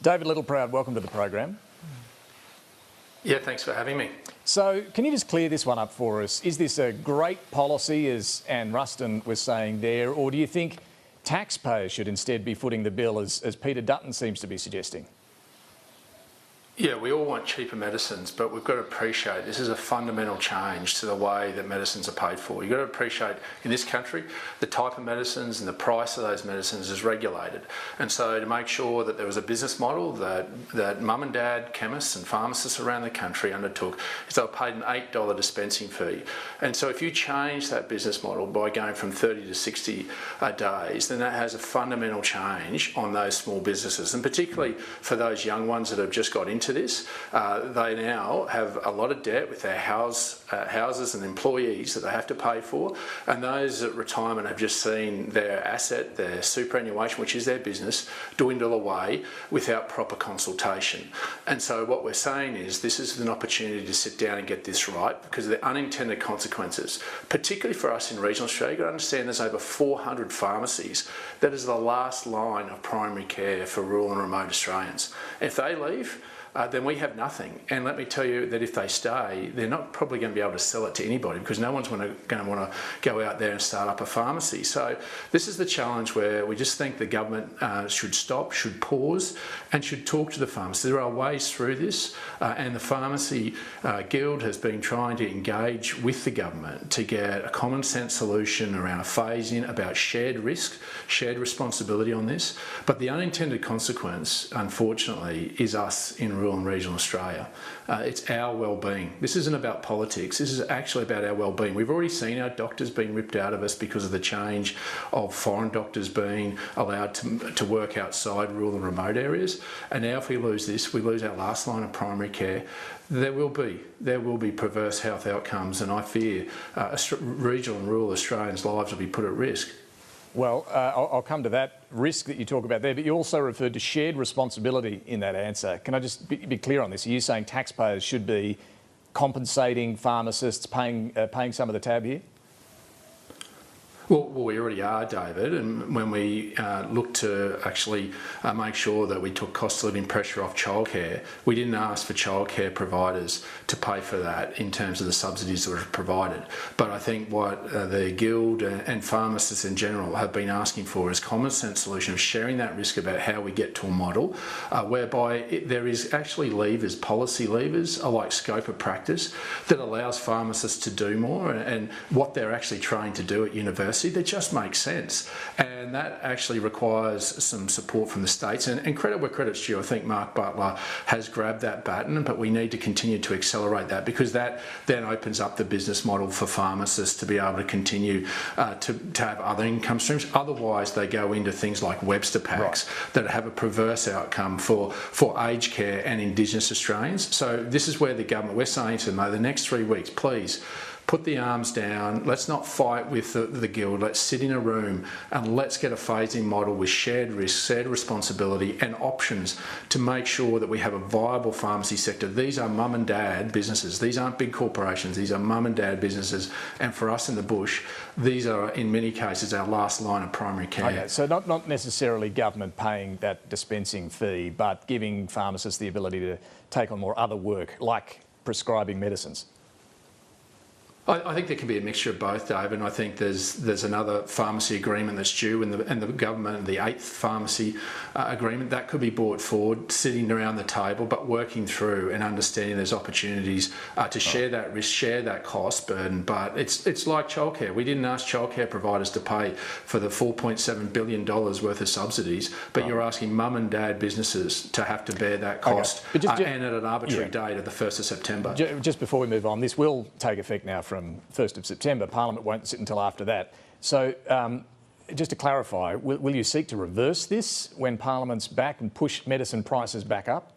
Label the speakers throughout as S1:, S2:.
S1: David Littleproud, welcome to the program.
S2: Yeah, thanks for having me.
S1: So can you just clear this one up for us? Is this a great policy, as Anne Ruston was saying there, or do you think taxpayers should instead be footing the bill, as Peter Dutton seems to be suggesting?
S2: Yeah, we all want cheaper medicines, but we've got to appreciate this is a fundamental change to the way that medicines are paid for. You've got to appreciate, in this country, the type of medicines and the price of those medicines is regulated. And so to make sure that there was a business model that mum and dad chemists and pharmacists around the country undertook, is they were paid an $8 dispensing fee. And so if you change that business model by going from 30 to 60 days, then that has a fundamental change on those small businesses. And particularly for those young ones that have just got into this, they now have a lot of debt with their houses and employees that they have to pay for, and those at retirement have just seen their asset, their superannuation, which is their business, dwindle away without proper consultation. And so what we're saying is this is an opportunity to sit down and get this right, because of the unintended consequences, particularly for us in regional Australia. You've got to understand there's over 400 pharmacies. That is the last line of primary care for rural and remote Australians. If they leave, then we have nothing. And let me tell you that if they stay, they're not probably going to be able to sell it to anybody, because no one's going to want to go out there and start up a pharmacy. So this is the challenge where we just think the government should stop, should pause, and should talk to the pharmacists. There are ways through this, and the Pharmacy Guild has been trying to engage with the government to get a common sense solution around a phase-in about shared risk, shared responsibility on this. But the unintended consequence, unfortunately, is us in rural and regional Australia. It's our well-being. This isn't about politics. This is actually about our well-being. We've already seen our doctors being ripped out of us because of the change of foreign doctors being allowed to work outside rural and remote areas. And now if we lose this, we lose our last line of primary care. There will be perverse health outcomes, and I fear regional and rural Australians' lives will be put at risk.
S1: Well, I'll come to that risk that you talk about there, but you also referred to shared responsibility in that answer. Can I just be clear on this? Are you saying taxpayers should be compensating pharmacists, paying some of the tab here?
S2: Well, we already are, David, and when we look to actually make sure that we took cost of living pressure off childcare, we didn't ask for childcare providers to pay for that in terms of the subsidies that were provided. But I think what the Guild and pharmacists in general have been asking for is common sense solution of sharing that risk about how we get to a model whereby there is actually levers, policy levers, like scope of practice, that allows pharmacists to do more and what they're actually trying to do at university. That just makes sense, and that actually requires some support from the states, and credit where credit's due. I think Mark Butler has grabbed that baton, but we need to continue to accelerate that, because that then opens up the business model for pharmacists to be able to continue to have other income streams. Otherwise they go into things like Webster packs that have a perverse outcome for aged care and Indigenous Australians. So this is where the government, we're saying to them, over the next 3 weeks, please put the arms down. Let's not fight with the Guild. Let's sit in a room and let's get a phasing model with shared risk, shared responsibility and options to make sure that we have a viable pharmacy sector. These are mum and dad businesses. These aren't big corporations. These are mum and dad businesses. And for us in the bush, these are in many cases our last line of primary care.
S1: Okay, so not necessarily government paying that dispensing fee, but giving pharmacists the ability to take on more other work, like prescribing medicines.
S2: I think there can be a mixture of both, Dave, and I think there's another pharmacy agreement that's due, and the government, the 8th pharmacy agreement, that could be brought forward, sitting around the table, but working through and understanding there's opportunities to share that risk, share that cost burden. But it's like childcare. We didn't ask childcare providers to pay for the $4.7 billion worth of subsidies, but you're asking mum and dad businesses to have to bear that cost, and at an arbitrary date of the 1st of September.
S1: Just before we move on, this will take effect now from 1st of September. Parliament won't sit until after that. So just to clarify, will you seek to reverse this when Parliament's back and push medicine prices back up?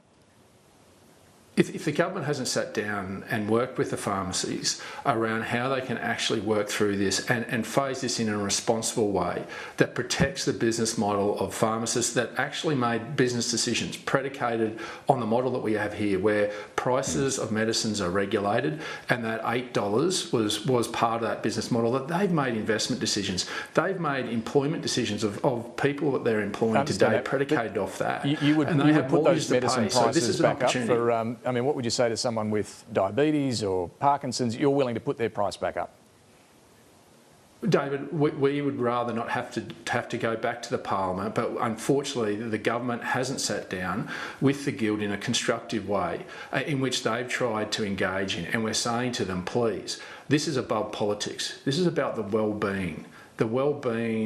S2: if the government hasn't sat down and worked with the pharmacies around how they can actually work through this and phase this in a responsible way that protects the business model of pharmacists that actually made business decisions predicated on the model that we have here, where prices of medicines are regulated, and that $8 was part of that business model, that they've made investment decisions. They've made employment decisions of people that they're employing today predicated off that.
S1: You would put those medicine prices back up for... I mean, what would you say to someone with diabetes or Parkinson's? You're willing to put their price back up?
S2: David, we would rather not have to go back to the Parliament, but unfortunately the government hasn't sat down with the Guild in a constructive way in which they've tried to engage in, and we're saying to them, please, this is above politics. This is about the well-being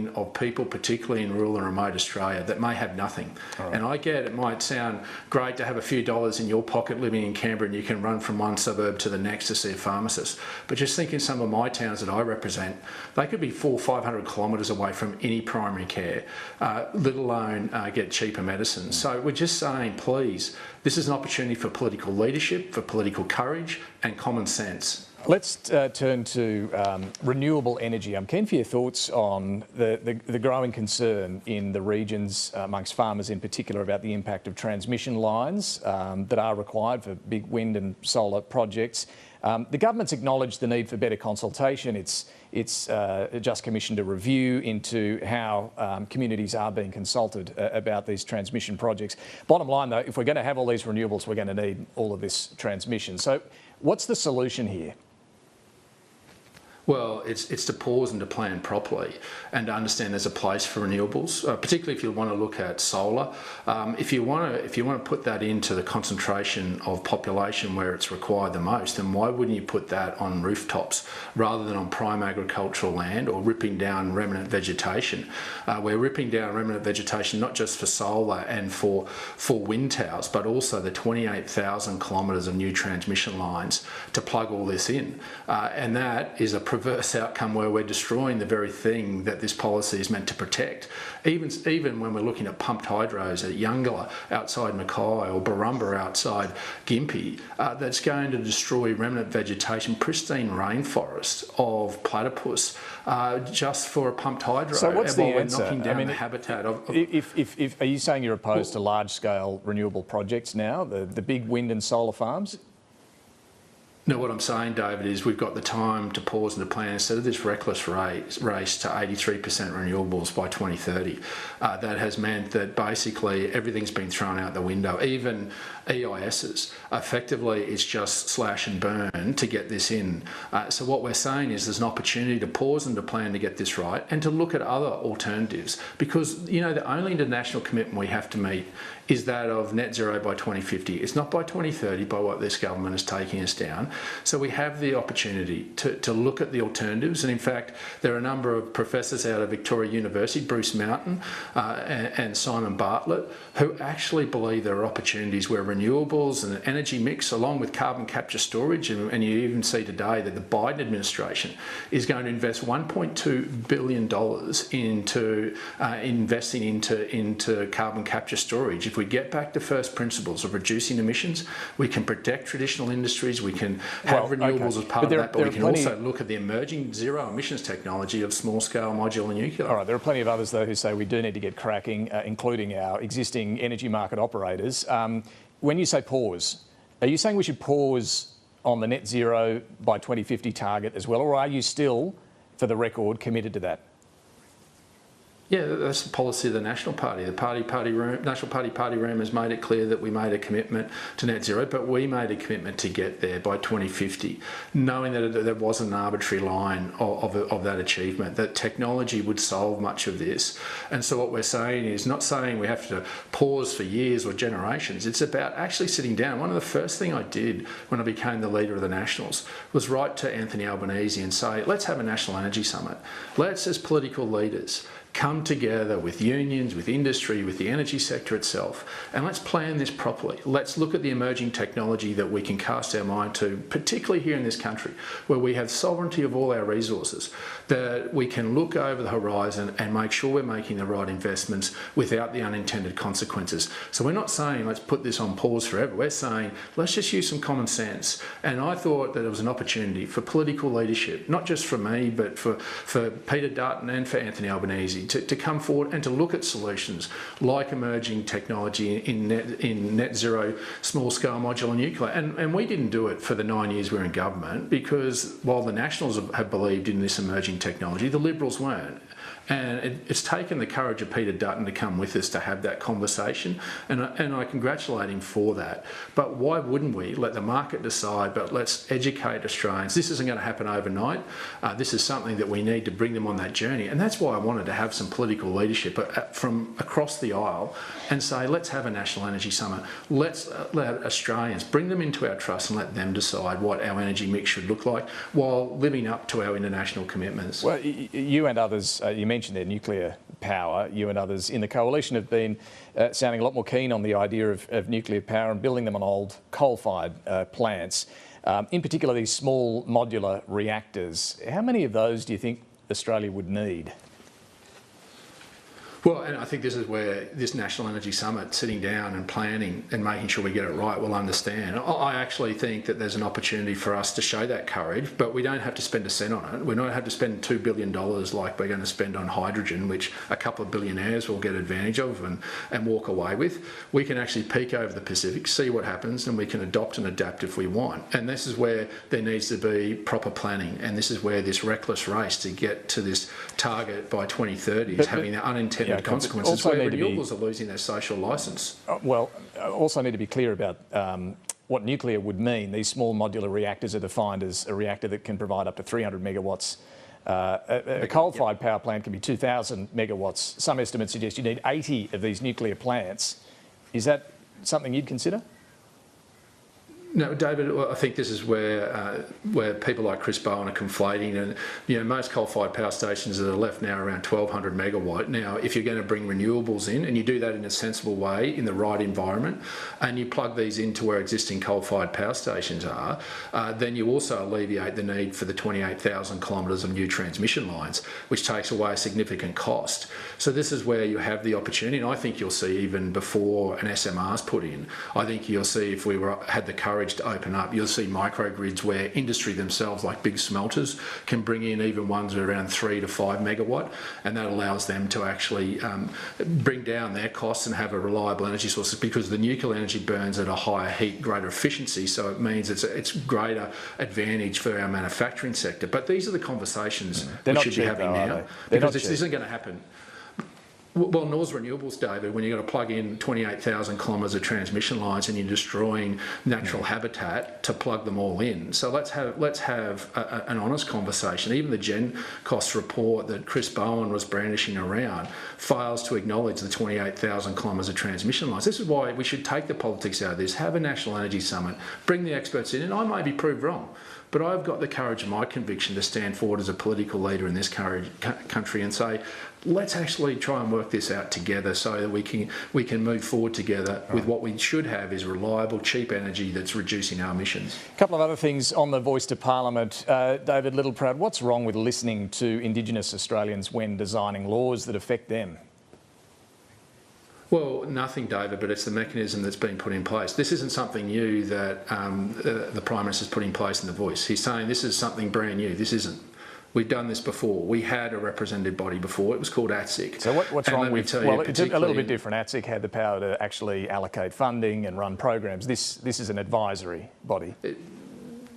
S2: of people, particularly in rural and remote Australia, that may have nothing. Right. And I get it might sound great to have a few dollars in your pocket living in Canberra and you can run from one suburb to the next to see a pharmacist. But just think in some of my towns that I represent, they could be 400 or 500 kilometres away from any primary care, let alone get cheaper medicines. So we're just saying, please, this is an opportunity for political leadership, for political courage and common sense.
S1: Let's turn to renewable energy. I'm keen for your thoughts on the growing concern in the regions amongst farmers in particular about the impact of transmission lines that are required for big wind and solar projects. The government's acknowledged the need for better consultation. It's just commissioned a review into how communities are being consulted about these transmission projects. Bottom line though, if we're going to have all these renewables, we're going to need all of this transmission. So what's the solution here?
S2: Well, it's to pause and to plan properly and to understand there's a place for renewables, particularly if you want to look at solar. If you want to put that into the concentration of population where it's required the most, then why wouldn't you put that on rooftops rather than on prime agricultural land or ripping down remnant vegetation? We're ripping down remnant vegetation not just for solar and for wind towers, but also the 28,000 kilometres of new transmission lines to plug all this in. And that is a perverse outcome where we're destroying the very thing that this policy is meant to protect. Even when we're looking at pumped hydros at Youngalla outside Mackay or Barumba outside Gympie, that's going to destroy remnant vegetation, pristine rainforest of platypus just for a pumped hydro.
S1: So what's the answer?
S2: We're knocking down the habitat of...
S1: Are you saying you're opposed to large-scale renewable projects now, the big wind and solar farms?
S2: No, what I'm saying, David, is we've got the time to pause and to plan instead of this reckless race to 83% renewables by 2030. That has meant that basically everything's been thrown out the window, even EISs. Effectively, it's just slash and burn to get this in. So what we're saying is there's an opportunity to pause and to plan to get this right and to look at other alternatives, because, you know, the only international commitment we have to meet is that of net zero by 2050. It's not by 2030 by what this government is taking us down. So we have the opportunity to look at the alternatives. And in fact, there are a number of professors out of Victoria University, Bruce Mountain and Simon Bartlett, who actually believe there are opportunities where renewables and the energy mix, along with carbon capture storage, and you even see today that the Biden administration is going to invest $1.2 billion into investing into carbon capture storage. If we get back to first principles of reducing emissions, we can protect traditional industries, we can have renewables as part of that, but we can also look at the emerging zero emissions technology of small-scale modular nuclear.
S1: All right, there are plenty of others, though, who say we do need to get cracking, including our existing energy market operators. When you say pause, are you saying we should pause on the net zero by 2050 target as well, or are you still, for the record, committed to that?
S2: Yeah, that's the policy of the National Party. The National Party room has made it clear that we made a commitment to net zero, but we made a commitment to get there by 2050, knowing that there wasn't an arbitrary line of that achievement, that technology would solve much of this. And so what we're saying is not saying we have to pause for years or generations. It's about actually sitting down. One of the first things I did when I became the leader of the Nationals was write to Anthony Albanese and say, let's have a National Energy Summit. Let's, as political leaders, come together with unions, with industry, with the energy sector itself, and let's plan this properly. Let's look at the emerging technology that we can cast our mind to, particularly here in this country, where we have sovereignty of all our resources, that we can look over the horizon and make sure we're making the right investments without the unintended consequences. So we're not saying let's put this on pause forever. We're saying let's just use some common sense. And I thought that it was an opportunity for political leadership, not just for me, but for Peter Dutton and for Anthony Albanese to come forward and to look at solutions like emerging technology in net zero, small scale modular nuclear. And we didn't do it for the 9 years we were in government, because while the Nationals have believed in this emerging technology, the Liberals weren't. And it's taken the courage of Peter Dutton to come with us to have that conversation, and I congratulate him for that. But why wouldn't we let the market decide, but let's educate Australians. This isn't going to happen overnight. This is something that we need to bring them on that journey, and that's why I wanted to have some political leadership from across the aisle and say, let's have a National Energy Summit. Let's let Australians, bring them into our trust and let them decide what our energy mix should look like while living up to our international commitments.
S1: Well, you and others, you mentioned their nuclear power, you and others in the coalition have been sounding a lot more keen on the idea of nuclear power and building them on old coal-fired plants, in particular these small modular reactors. How many of those do you think Australia would need?
S2: Well, and I think this is where this National Energy Summit, sitting down and planning and making sure we get it right, will understand. I actually think that there's an opportunity for us to show that courage, but we don't have to spend a cent on it. We don't have to spend $2 billion like we're going to spend on hydrogen, which a couple of billionaires will get advantage of and walk away with. We can actually peek over the Pacific, see what happens, and we can adopt and adapt if we want. And this is where there needs to be proper planning, and this is where this reckless race to get to this target by 2030 is having the unintended consequences where renewables are losing their social licence.
S1: Well, also need to be clear about what nuclear would mean. These small modular reactors are defined as a reactor that can provide up to 300 megawatts. A coal-fired power plant can be 2,000 megawatts. Some estimates suggest you need 80 of these nuclear plants. Is that something you'd consider?
S2: No, David, I think this is where people like Chris Bowen are conflating, and most coal-fired power stations that are left now are around 1,200 megawatt. Now, if you're going to bring renewables in, and you do that in a sensible way in the right environment, and you plug these into where existing coal-fired power stations are, then you also alleviate the need for the 28,000 kilometres of new transmission lines, which takes away a significant cost. So this is where you have the opportunity, and I think you'll see even before an SMR is put in, I think you'll see if we had the courage to open up, you'll see microgrids where industry themselves, like big smelters, can bring in even ones at around 3 to 5 megawatt, and that allows them to actually bring down their costs and have a reliable energy source, because the nuclear energy burns at a higher heat, greater efficiency, so it means it's greater advantage for our manufacturing sector. But these are the conversations we should be having now, because this isn't going to happen. Well, Nor's renewables, David, when you've got to plug in 28,000 kilometres of transmission lines and you're destroying natural habitat to plug them all in. So let's have an honest conversation. Even the Gen Cost report that Chris Bowen was brandishing around fails to acknowledge the 28,000 kilometres of transmission lines. This is why we should take the politics out of this, have a National Energy Summit, bring the experts in, and I may be proved wrong. But I've got the courage and my conviction to stand forward as a political leader in this country and say, let's actually try and work this out together so that we can move forward together with what we should have is reliable, cheap energy that's reducing our emissions.
S1: A couple of other things on the Voice to Parliament. David Littleproud, what's wrong with listening to Indigenous Australians when designing laws that affect them?
S2: Well, nothing, David, but it's the mechanism that's been put in place. This isn't something new that the Prime Minister's put in place in the Voice. He's saying this is something brand new. This isn't. We've done this before. We had a representative body before. It was called ATSIC.
S1: So what's wrong with... Well, it's a little bit different. ATSIC had the power to actually allocate funding and run programs. This is an advisory body.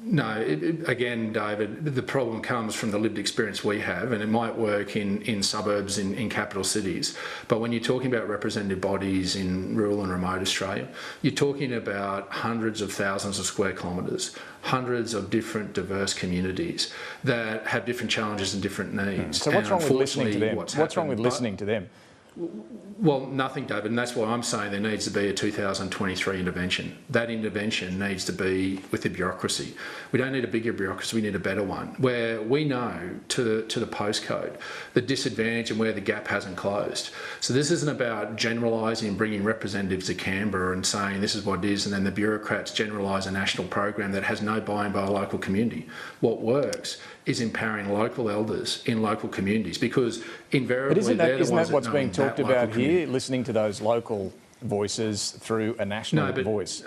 S2: No, again, David, the problem comes from the lived experience we have, and it might work in suburbs, in capital cities. But when you're talking about representative bodies in rural and remote Australia, you're talking about hundreds of thousands of square kilometres, hundreds of different diverse communities that have different challenges and different needs.
S1: So what's wrong with listening to them? What's wrong with listening to them?
S2: Well, nothing, David, and that's why I'm saying there needs to be a 2023 intervention. That intervention needs to be with the bureaucracy. We don't need a bigger bureaucracy, we need a better one, where we know to the postcode the disadvantage and where the gap hasn't closed. So this isn't about generalising and bringing representatives to Canberra and saying this is what it is, and then the bureaucrats generalise a national program that has no buy-in by a local community. What works is empowering local elders in local communities, because invariably
S1: isn't that what's being talked about here,
S2: community.
S1: listening to those local voices through a national voice?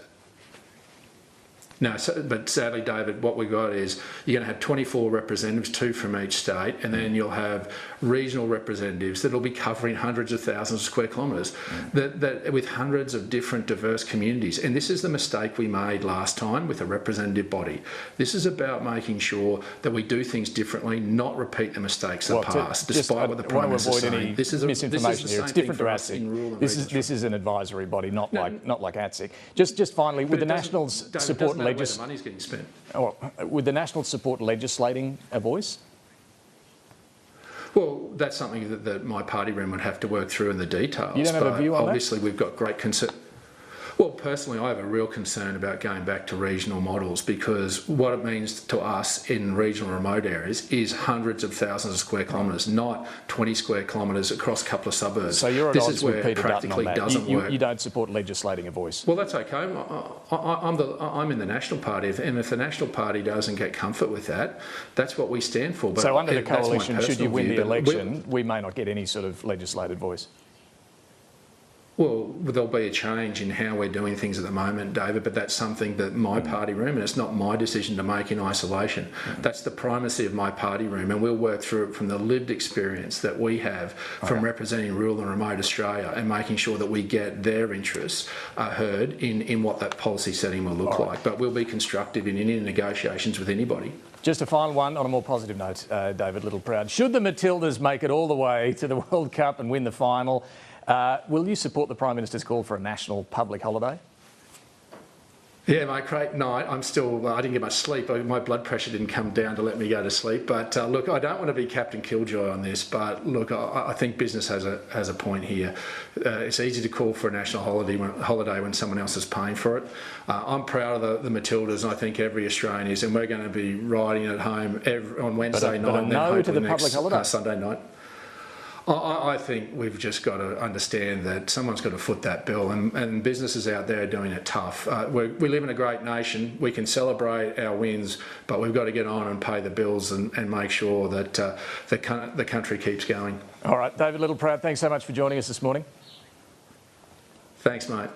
S2: No, but sadly, David, what we've got is you're going to have 24 representatives, 2 from each state, and then you'll have regional representatives that'll be covering hundreds of thousands of square kilometres, that with hundreds of different diverse communities. And this is the mistake we made last time with a representative body. This is about making sure that we do things differently, not repeat the mistakes of the past, despite what the Prime Minister is saying.
S1: This is misinformation here. It's different to ATSIC. This is an advisory body, not like ATSIC. Just finally, with the Nationals' support
S2: where the money's getting spent.
S1: Would the Nationals support legislating a voice?
S2: Well, that's something that my party room would have to work through in the details.
S1: You don't have a view on that?
S2: Obviously, we've got great concern. Well, personally, I have a real concern about going back to regional models, because what it means to us in regional remote areas is hundreds of thousands of square kilometres, not 20 square kilometres across a couple of suburbs.
S1: So you're at odds with Peter Dutton on that.
S2: Doesn't work.
S1: You don't support legislating a voice?
S2: Well, that's okay. I'm in the National Party, and if the National Party doesn't get comfort with that, that's what we stand for. But
S1: so under the coalition, should you win the election, we may not get any sort of legislated voice?
S2: Well, there'll be a change in how we're doing things at the moment, David, but that's something that my party room, and it's not my decision to make in isolation. That's the primacy of my party room, and we'll work through it from the lived experience that we have from representing rural and remote Australia, and making sure that we get their interests heard in what that policy setting will look like. But we'll be constructive in any negotiations with anybody.
S1: Just a final one on a more positive note, David Littleproud. Should the Matildas make it all the way to the World Cup and win the final, will you support the Prime Minister's call for a national public holiday?
S2: Yeah, mate, great night. I didn't get much sleep. My blood pressure didn't come down to let me go to sleep. But look, I don't want to be Captain Killjoy on this, but look, I think business has a point here. It's easy to call for a national holiday when someone else is paying for it. I'm proud of the Matildas, and I think every Australian is, and we're going to be riding at home on Wednesday night, and then hopefully next Sunday night. I think we've just got to understand that someone's got to foot that bill, and businesses out there are doing it tough. We live in a great nation. We can celebrate our wins, but we've got to get on and pay the bills and make sure that the country keeps going.
S1: All right, David Littleproud, thanks so much for joining us this morning.
S2: Thanks, mate.